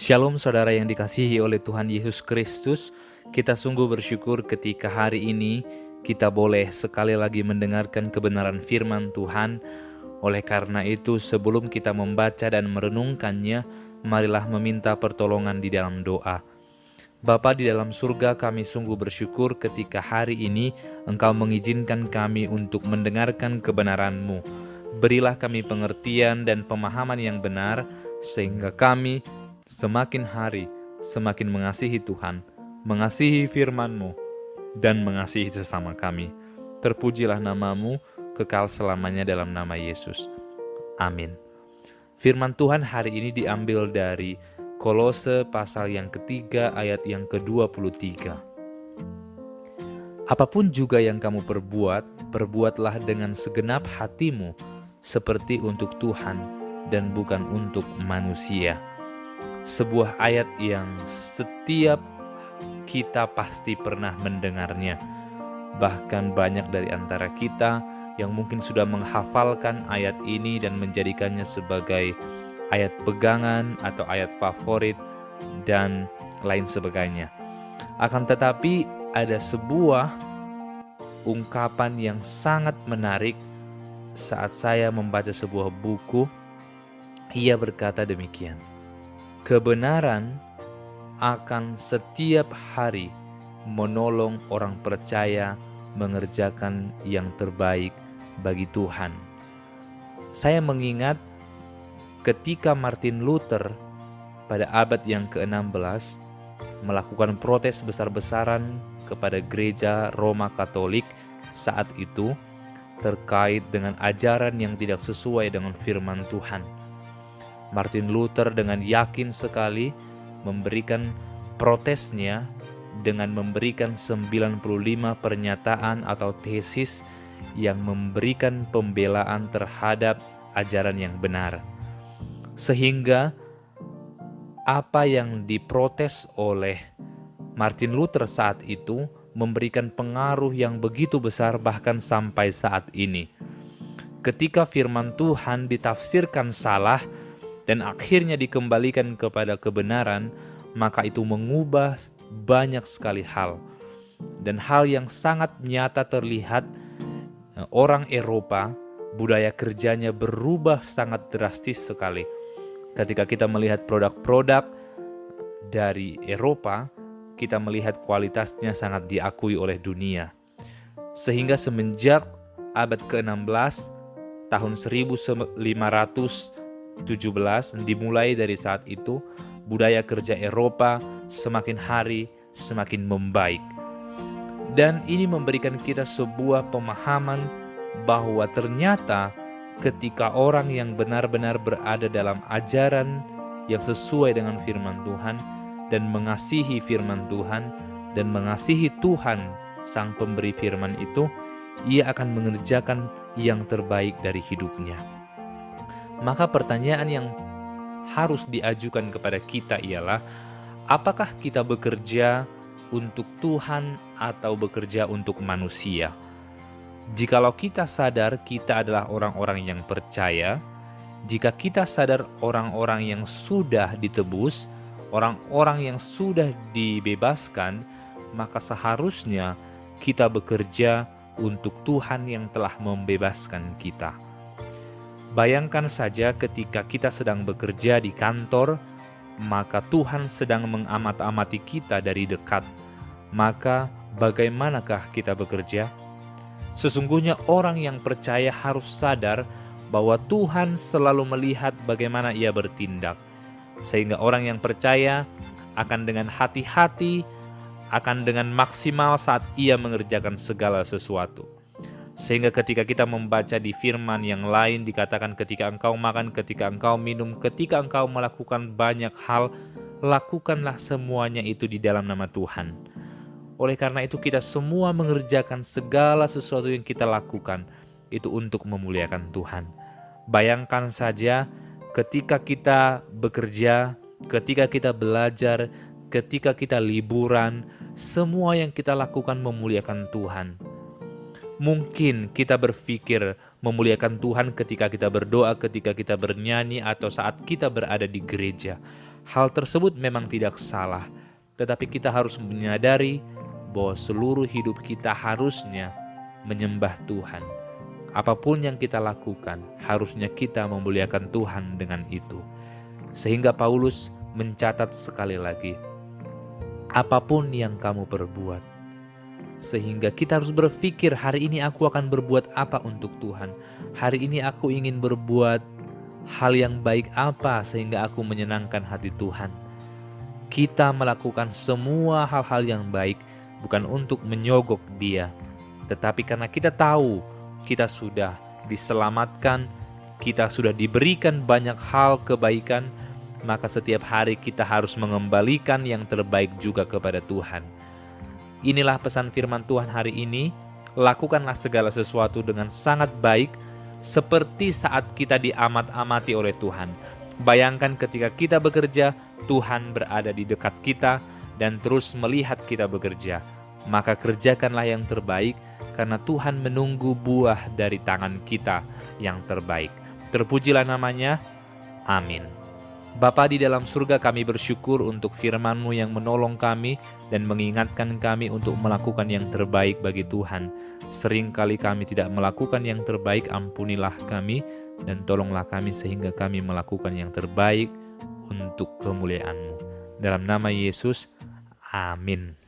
Shalom saudara yang dikasihi oleh Tuhan Yesus Kristus. Kita sungguh bersyukur ketika hari ini kita boleh sekali lagi mendengarkan kebenaran firman Tuhan. Oleh karena itu, sebelum kita membaca dan merenungkannya, marilah meminta pertolongan di dalam doa. Bapa di dalam surga, kami sungguh bersyukur ketika hari ini Engkau mengizinkan kami untuk mendengarkan kebenaran-Mu. Berilah kami pengertian dan pemahaman yang benar, sehingga kami semakin hari semakin mengasihi Tuhan, mengasihi firman-Mu, dan mengasihi sesama kami. Terpujilah nama-Mu, kekal selamanya dalam nama Yesus. Amin. Firman Tuhan hari ini diambil dari Kolose pasal yang ketiga ayat yang ke-23. Apapun juga yang kamu perbuat, perbuatlah dengan segenap hatimu, seperti untuk Tuhan dan bukan untuk manusia. Sebuah ayat yang setiap kita pasti pernah mendengarnya. Bahkan banyak dari antara kita yang mungkin sudah menghafalkan ayat ini dan menjadikannya sebagai ayat pegangan atau ayat favorit dan lain sebagainya. Akan tetapi ada sebuah ungkapan yang sangat menarik saat saya membaca sebuah buku. Ia berkata demikian: kebenaran akan setiap hari menolong orang percaya mengerjakan yang terbaik bagi Tuhan. Saya mengingat ketika Martin Luther pada abad yang ke-16 melakukan protes besar-besaran kepada gereja Roma Katolik saat itu terkait dengan ajaran yang tidak sesuai dengan firman Tuhan. Martin Luther dengan yakin sekali memberikan protesnya dengan memberikan 95 pernyataan atau tesis yang memberikan pembelaan terhadap ajaran yang benar. Sehingga apa yang diprotes oleh Martin Luther saat itu memberikan pengaruh yang begitu besar bahkan sampai saat ini. Ketika firman Tuhan ditafsirkan salah dan akhirnya dikembalikan kepada kebenaran, maka itu mengubah banyak sekali hal. Dan hal yang sangat nyata terlihat, orang Eropa, budaya kerjanya berubah sangat drastis sekali. Ketika kita melihat produk-produk dari Eropa, kita melihat kualitasnya sangat diakui oleh dunia. Sehingga semenjak abad ke-16, tahun 1517, dimulai dari saat itu, budaya kerja Eropa semakin hari semakin membaik. Dan ini memberikan kita sebuah pemahaman bahwa ternyata ketika orang yang benar-benar berada dalam ajaran yang sesuai dengan firman Tuhan dan mengasihi firman Tuhan dan mengasihi Tuhan sang pemberi firman itu, ia akan mengerjakan yang terbaik dari hidupnya. Maka pertanyaan yang harus diajukan kepada kita ialah, apakah kita bekerja untuk Tuhan atau bekerja untuk manusia? Jikalau kita sadar kita adalah orang-orang yang percaya, jika kita sadar orang-orang yang sudah ditebus, orang-orang yang sudah dibebaskan, maka seharusnya kita bekerja untuk Tuhan yang telah membebaskan kita. Bayangkan saja ketika kita sedang bekerja di kantor, maka Tuhan sedang mengamat-amati kita dari dekat. Maka bagaimanakah kita bekerja? Sesungguhnya orang yang percaya harus sadar bahwa Tuhan selalu melihat bagaimana ia bertindak. Sehingga orang yang percaya akan dengan hati-hati, akan dengan maksimal saat ia mengerjakan segala sesuatu. Sehingga ketika kita membaca di firman yang lain dikatakan ketika engkau makan, ketika engkau minum, ketika engkau melakukan banyak hal, lakukanlah semuanya itu di dalam nama Tuhan. Oleh karena itu kita semua mengerjakan segala sesuatu yang kita lakukan itu untuk memuliakan Tuhan. Bayangkan saja ketika kita bekerja, ketika kita belajar, ketika kita liburan, semua yang kita lakukan memuliakan Tuhan. Mungkin kita berpikir memuliakan Tuhan ketika kita berdoa, ketika kita bernyanyi, atau saat kita berada di gereja. Hal tersebut memang tidak salah, tetapi kita harus menyadari bahwa seluruh hidup kita harusnya menyembah Tuhan. Apapun yang kita lakukan, harusnya kita memuliakan Tuhan dengan itu. Sehingga Paulus mencatat sekali lagi, apapun yang kamu perbuat. Sehingga kita harus berpikir, hari ini aku akan berbuat apa untuk Tuhan. Hari ini aku ingin berbuat hal yang baik apa sehingga aku menyenangkan hati Tuhan. Kita melakukan semua hal-hal yang baik bukan untuk menyogok Dia, tetapi karena kita tahu kita sudah diselamatkan, kita sudah diberikan banyak hal kebaikan, maka setiap hari kita harus mengembalikan yang terbaik juga kepada Tuhan. Inilah pesan firman Tuhan hari ini, lakukanlah segala sesuatu dengan sangat baik, seperti saat kita diamat-amati oleh Tuhan. Bayangkan ketika kita bekerja, Tuhan berada di dekat kita dan terus melihat kita bekerja. Maka kerjakanlah yang terbaik, karena Tuhan menunggu buah dari tangan kita yang terbaik. Terpujilah namanya. Amin. Bapa di dalam surga, kami bersyukur untuk firman-Mu yang menolong kami dan mengingatkan kami untuk melakukan yang terbaik bagi Tuhan. Seringkali kami tidak melakukan yang terbaik, ampunilah kami dan tolonglah kami sehingga kami melakukan yang terbaik untuk kemuliaan-Mu. Dalam nama Yesus, amin.